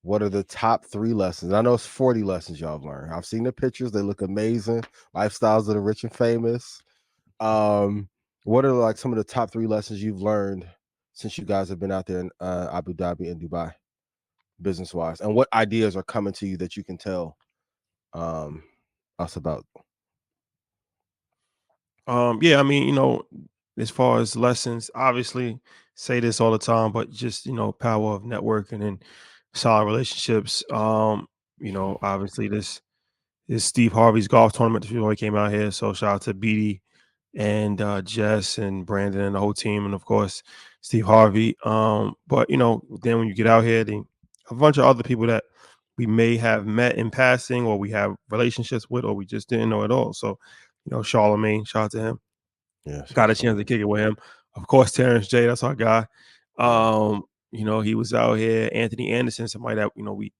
what are the top 3 lessons? I know it's 40 lessons y'all have learned. I've seen the pictures; they look amazing. Lifestyles of the rich and famous. Um, what are like some of the top 3 lessons you've learned since you guys have been out there in Abu Dhabi and Dubai, business wise, and what ideas are coming to you that you can tell um, us about? Yeah, I mean, as far as lessons, obviously say this all the time, but just, power of networking and solid relationships. Obviously this is Steve Harvey's golf tournament before he came out here. So shout out to BD and Jess and Brandon and the whole team, and of course Steve Harvey. But then when you get out here, then a bunch of other people that we may have met in passing, or we have relationships with, or we just didn't know at all. So, Charlemagne, shout out to him. Yeah, shout Got out a to chance to Charlamagne. kick it with him. Of course, Terrence J, that's our guy. Yeah, He was out here. Anthony Anderson, somebody that we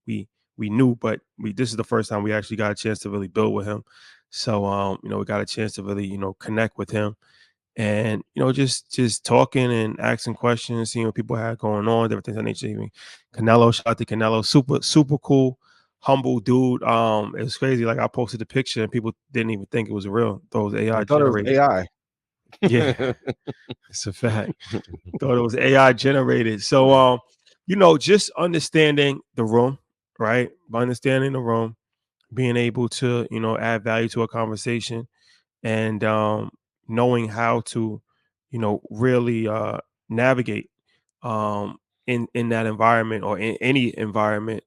knew, but this is the first time we actually got a chance to really build with him. So we got a chance to really, connect with him, and just talking and asking questions, seeing what people had going on, different things of that nature. Even Canelo, shout out to Canelo, super cool, humble dude. It was crazy. Like, I posted the picture and people didn't even think it was real. Thought it was I AI thought it was generated. AI. Yeah, it's a fact. Thought it was AI generated. So, just understanding the room, right? By understanding the room, being able to, add value to a conversation, and knowing how to, really navigate in that environment, or in any environment,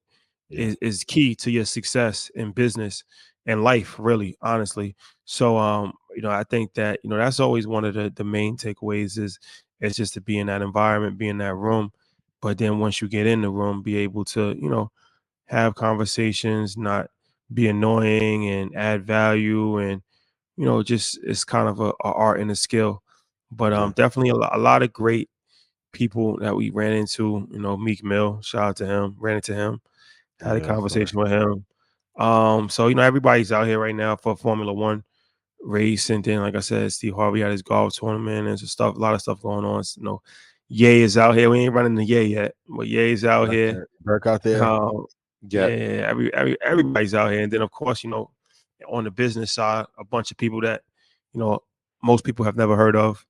Yeah, is key to your success in business and life, really, honestly. So I think that, that's always one of the main takeaways, is just to be in that environment, be in that room. But then once you get in the room, be able to, have conversations, not be annoying, and add value, and just, it's kind of a art and a skill. But yeah, definitely a lot of great people that we ran into. Meek Mill, shout out to him, ran into him, had a yeah. Definitely. conversation with him. So everybody's out here right now for Formula One race, and then, like I said, Steve Harvey had his golf tournament and some stuff, a lot of stuff going on. Ye is out here. We ain't running the Ye yet, but Ye's out Out here. there, Burke out there. Yeah, Yeah. everybody's out here, and then of course, on the business side, a bunch of people that you know most people have never heard of,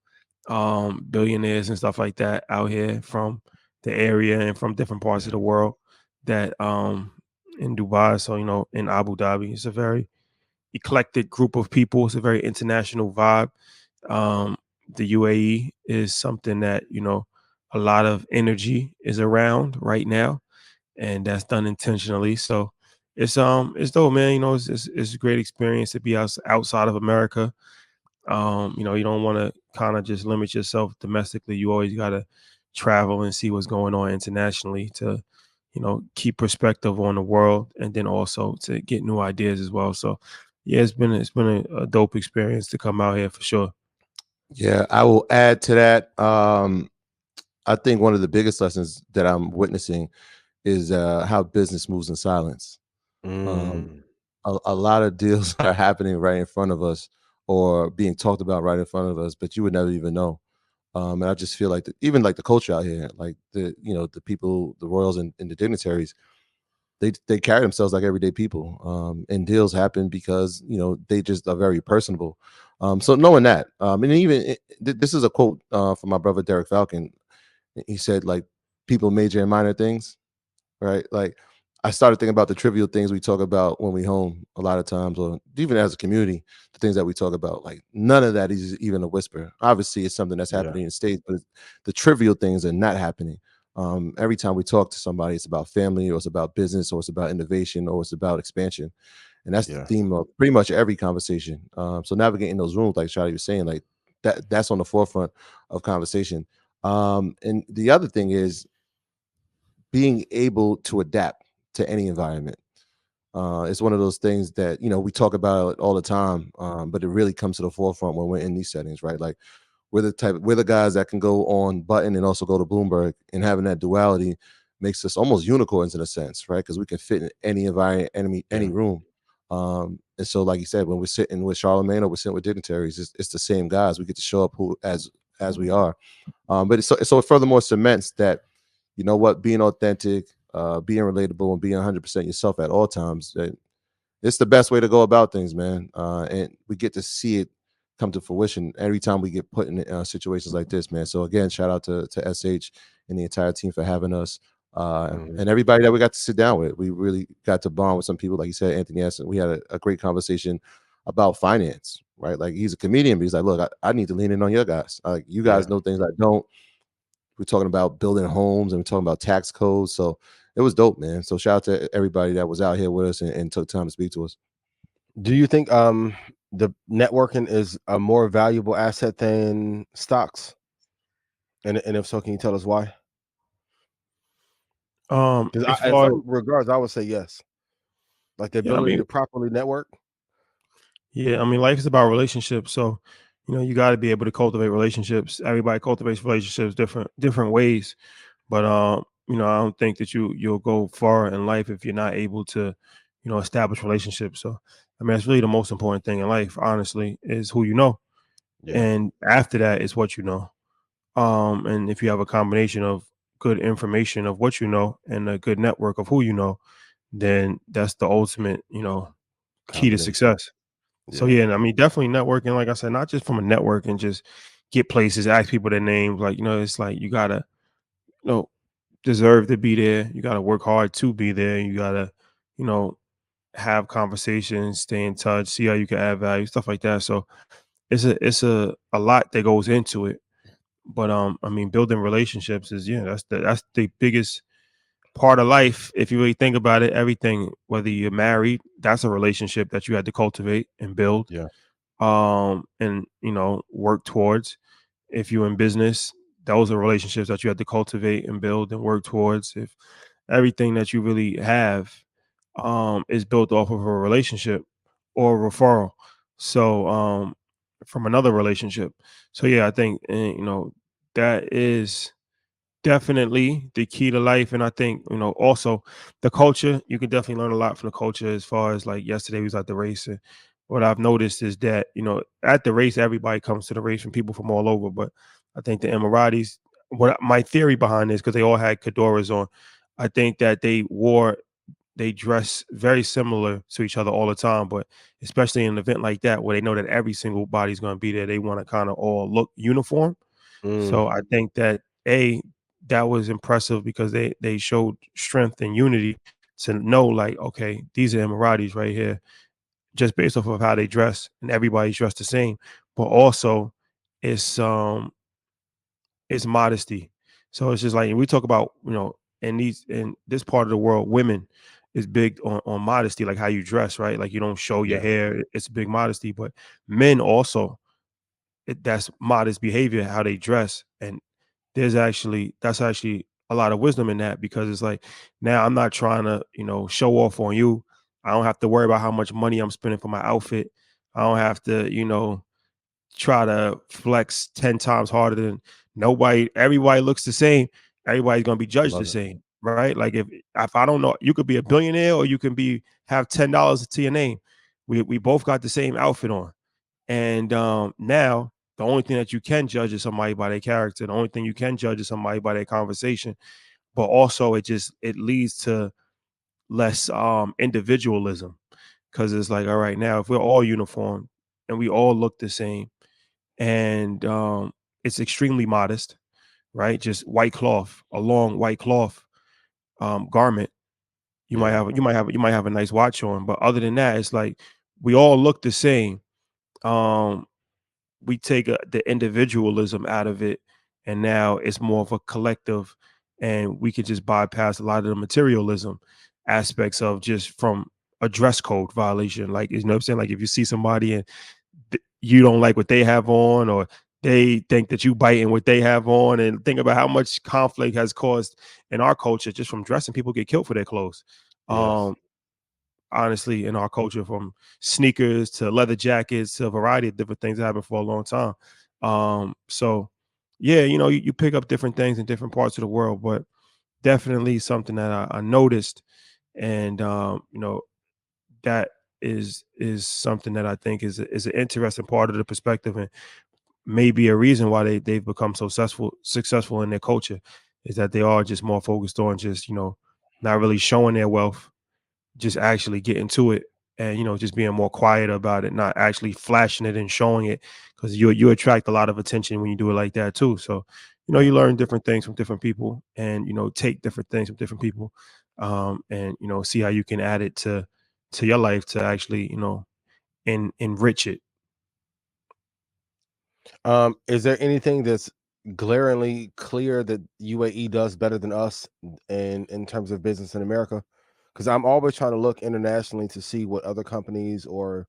billionaires and stuff like that out here from the area and from different parts of Yeah, the world, that in Dubai. So in Abu Dhabi, it's a very eclectic group of people. It's a very international vibe. The UAE is something that a lot of energy is around right now, and that's done intentionally. So it's dope, man. It's a great experience to be outside of America. You don't want to kind of just limit yourself domestically. You always got to travel and see what's going on internationally to, keep perspective on the world, and then also to get new ideas as well. So, yeah, it's been a dope experience to come out here for sure. Yeah, I will add to that. I think one of the biggest lessons that I'm witnessing is how business moves in silence. Um, mm, a lot of deals are happening right in front of us, or being talked about right in front of us, but you would never even know. And I just feel like even like the culture out here, like the people, the royals and the dignitaries, they carry themselves like everyday people. And deals happen because they just are very personable. So knowing that, and even this is a quote from my brother Derek Falcon. He said, like, people major in minor things, right? Like, I started thinking about the trivial things we talk about when we home a lot of times, or even as a community, the things that we talk about, like, none of that is even a whisper. Obviously, it's something that's yeah, happening in states, but the trivial things are not happening. Every time we talk to somebody, it's about family, or it's about business, or it's about innovation, or it's about expansion. And that's the yeah, theme of pretty much every conversation. So navigating those rooms, like Shadi was saying, like that's on the forefront of conversation. And the other thing is being able to adapt to any environment. It's one of those things that we talk about it all the time, but it really comes to the forefront when we're in these settings, right? Like, we're the guys that can go on Button and also go to Bloomberg, and having that duality makes us almost unicorns in a sense, right? Because we can fit in any environment, any yeah, room. And so, like you said, when we're sitting with Charlemagne or we're sitting with dignitaries, it's the same guys. We get to show up as we are. But so it furthermore cements that, you know what, being authentic, being relatable and being 100% yourself at all times. It's the best way to go about things, man. And we get to see it come to fruition every time we get put in situations like this, man. So again, shout out to SH and the entire team for having us. And everybody that we got to sit down with. We really got to bond with some people, like you said, Anthony S. We had a great conversation about finance, right? Like, he's a comedian, but he's like, look, I need to lean in on your guys. Like, you guys know things I don't. We're talking about building homes and we're talking about tax codes. So it was dope, man. So shout out to everybody that was out here with us and took time to speak to us. Do you think the networking is a more valuable asset than stocks? And if so, can you tell us why? Because in some regards, I would say yes. Like the ability to properly network. Yeah, I mean, life is about relationships. So, you got to be able to cultivate relationships. Everybody cultivates relationships different ways. But I don't think that you'll go far in life if you're not able to, establish relationships. So, I mean, that's really the most important thing in life, honestly, is who you know. Yeah. And after that is what you know. And if you have a combination of good information of what you know and a good network of who you know, then that's the ultimate, key to success. So yeah, and I mean, definitely networking, like I said, not just from a network and just get places, ask people their names. Like, it's like you gotta, deserve to be there. You gotta work hard to be there. You gotta, you know, have conversations, stay in touch, see how you can add value, stuff like that. So it's a lot that goes into it. But I mean, building relationships is that's the biggest part of life. If you really think about it, everything, whether you're married, that's a relationship that you had to cultivate and build. Yeah. And work towards. If you're in business, those are relationships that you have to cultivate and build and work towards. If everything that you really have is built off of a relationship or a referral, so from another relationship. So yeah, I think that is definitely the key to life. And I think, also the culture, you can definitely learn a lot from the culture. As far as, like, yesterday we was at the race, and what I've noticed is that, at the race, everybody comes to the race from people from all over. But I think the Emiratis, what my theory behind this, because they all had fedoras on, I think that they dress very similar to each other all the time. But especially in an event like that, where they know that every single body's going to be there, they want to kind of all look uniform. So I think that that was impressive, because they showed strength and unity to know, like, okay, these are Emiratis right here, just based off of how they dress, and everybody's dressed the same. But also, it's modesty. So it's just like, we talk about, in this part of the world, women is big on modesty, like how you dress, right? Like, you don't show your hair. It's a big modesty. But men also, that's modest behavior, how they dress. And that's actually a lot of wisdom in that, because it's like, now I'm not trying to, show off on you. I don't have to worry about how much money I'm spending for my outfit. I don't have to, try to flex 10 times harder than nobody. Everybody looks the same. Everybody's going to be judged the same, right? Like, if I don't know, you could be a billionaire, or you can have $10 to your name. We both got the same outfit on. And now the only thing that you can judge is somebody by their character. The only thing you can judge is somebody by their conversation. But also, it leads to less individualism, because it's like, all right, now if we're all uniform and we all look the same, and it's extremely modest, right? Just white cloth, a long white cloth garment. You might have a nice watch on, but other than that, it's like we all look the same. We take the individualism out of it, and now it's more of a collective, and we could just bypass a lot of the materialism aspects of just from a dress code violation. Like, what I'm saying? Like, if you see somebody and you don't like what they have on, or they think that you biting what they have on, and think about how much conflict has caused in our culture just from dressing. People get killed for their clothes. Honestly, in our culture, from sneakers to leather jackets to a variety of different things that happen for a long time. So yeah, you pick up different things in different parts of the world, but definitely something that I noticed. And that is something that I think is an interesting part of the perspective, and maybe a reason why they've become so successful in their culture, is that they are just more focused on just not really showing their wealth, just actually getting to it, and just being more quiet about it, not actually flashing it and showing it, because you attract a lot of attention when you do it like that too. So Yeah. you learn different things from different people, and take different things from different people, and see how you can add it to your life to actually enrich it. Is there anything that's glaringly clear that UAE does better than us in terms of business in America? Because I'm always trying to look internationally to see what other companies or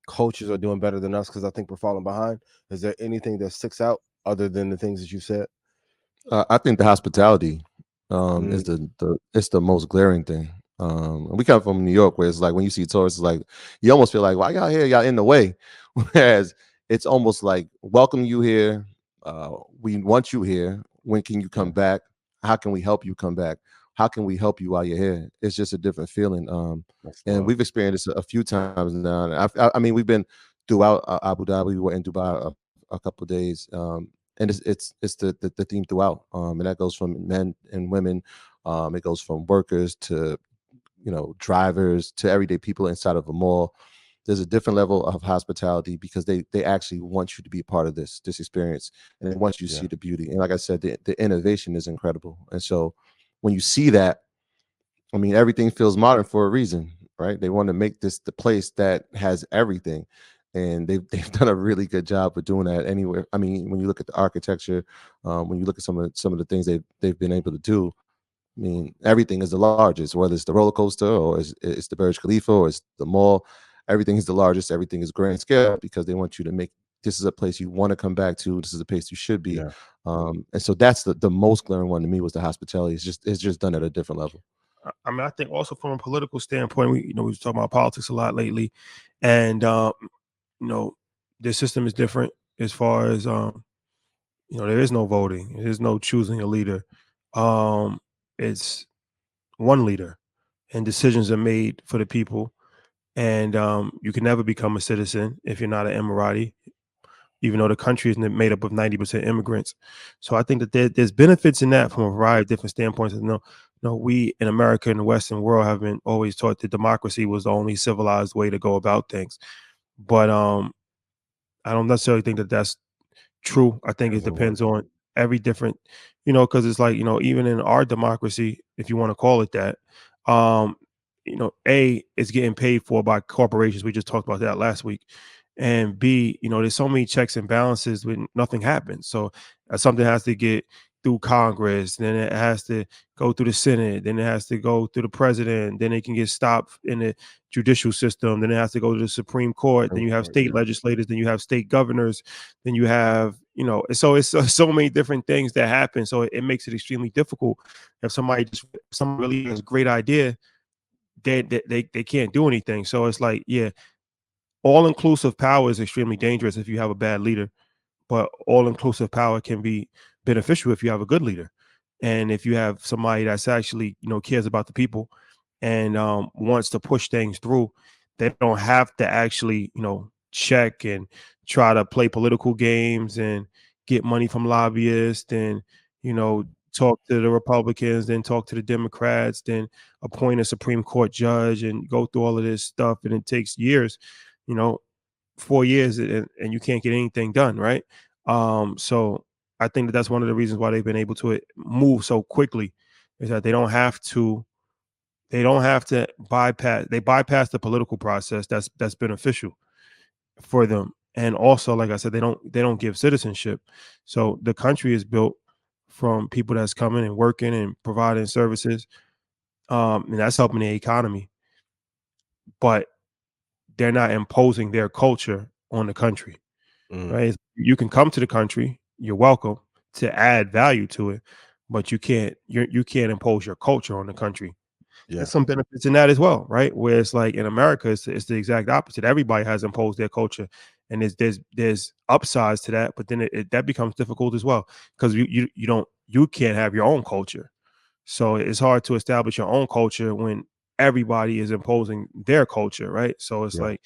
coaches are doing better than us, because I think we're falling behind. Is there anything that sticks out other than the things that you said? I think the hospitality is Mm, it's the most glaring thing. And we come from New York, where it's like when you see tourists, it's like you almost feel like, why y'all here? Y'all in the way. Whereas it's almost like, welcome you here. We want you here. When can you come yeah, back? How can we help you come back? How can we help you while you're here? It's just a different feeling. that's And love. we've experienced this a few times now. And I mean, we've been throughout Abu Dhabi. We were in Dubai a couple of days. And it's the theme throughout, and that goes from men and women, it goes from workers to drivers to everyday people inside of a mall. There's a different level of hospitality because they actually want you to be part of this experience, and they want you to Yeah, see the beauty. And like I said, the innovation is incredible. And so when you see that, I mean, everything feels modern for a reason, right? They want to make this the place that has everything, and they've done a really good job of doing that anywhere. I mean, when you look at the architecture, when you look at some of the things they've been able to do, I mean, everything is the largest, whether it's the roller coaster or it's the Burj Khalifa or it's the mall. Everything is the largest. Everything is grand scale because they want you to make this is a place you want to come back to. This is a place you should be. yeah. And so that's the most glaring one to me was the hospitality. It's just done at a different level. I mean, I think also from a political standpoint, we've talking about politics a lot lately, and you know, the system is different as far as there is no voting, there is no choosing a leader. It's one leader, and decisions are made for the people. And you can never become a citizen if you're not an Emirati, even though the country is made up of 90% immigrants. So I think that there's benefits in that from a variety of different standpoints. And we in America in the Western world have been always taught that democracy was the only civilized way to go about things. But I don't necessarily think that that's true. I think it Doesn't work. depends on every different, because it's like, even in our democracy, if you want to call it that, um, A, it's getting paid for by corporations. We just talked about that last week. And B, there's so many checks and balances when nothing happens. So something has to get through Congress, then it has to go through the Senate, then it has to go through the president, then it can get stopped in the judicial system, then it has to go to the Supreme Court, then Supreme you have Court, state yeah, legislators, then you have state governors, then you have, so it's so many different things that happen. So it makes it extremely difficult. If someone really has a great idea, they can't do anything. So it's like, yeah, all inclusive power is extremely dangerous if you have a bad leader, but all inclusive power can be beneficial if you have a good leader. And if you have somebody that's actually, cares about the people and wants to push things through, they don't have to actually, check and try to play political games and get money from lobbyists and, you know, talk to the Republicans, then talk to the Democrats, then appoint a Supreme Court judge and go through all of this stuff. And it takes years, you know, 4 years, and you can't get anything done, right? So I think that that's one of the reasons why they've been able to move so quickly, is that they don't have to bypass the political process that's beneficial for them. And also, like I said, they don't give citizenship. So the country is built from people that's coming and working and providing services, and that's helping the economy. But they're not imposing their culture on the country, mm, right? You can come to the country, you're welcome to add value to it, but you can't impose your culture on the country. yeah, There's some benefits in that as well, right? Where it's like in America, it's the exact opposite. Everybody has imposed their culture, and there's upsides to that, but then that becomes difficult as well, because you can't have your own culture. So it's hard to establish your own culture when everybody is imposing their culture, right? So it's yeah, like,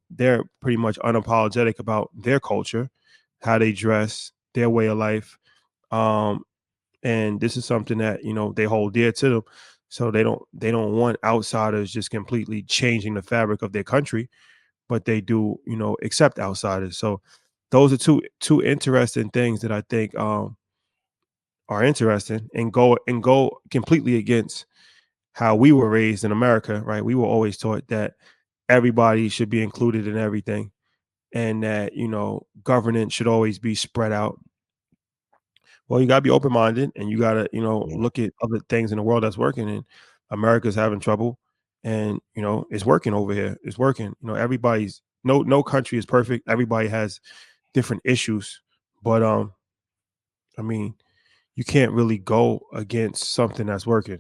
they're pretty much unapologetic about their culture, how they dress, their way of life. Um, and this is something that, they hold dear to them. So they don't want outsiders just completely changing the fabric of their country, but they do, accept outsiders. So those are two interesting things that I think are interesting, and go completely against how we were raised in America, right? We were always taught that everybody should be included in everything, and that governance should always be spread out. Well, you gotta be open minded, and you gotta Yeah. look at other things in the world that's working. And America's having trouble, and it's working over here. It's working. Everybody's no country is perfect. Everybody has different issues, but I mean, you can't really go against something that's working.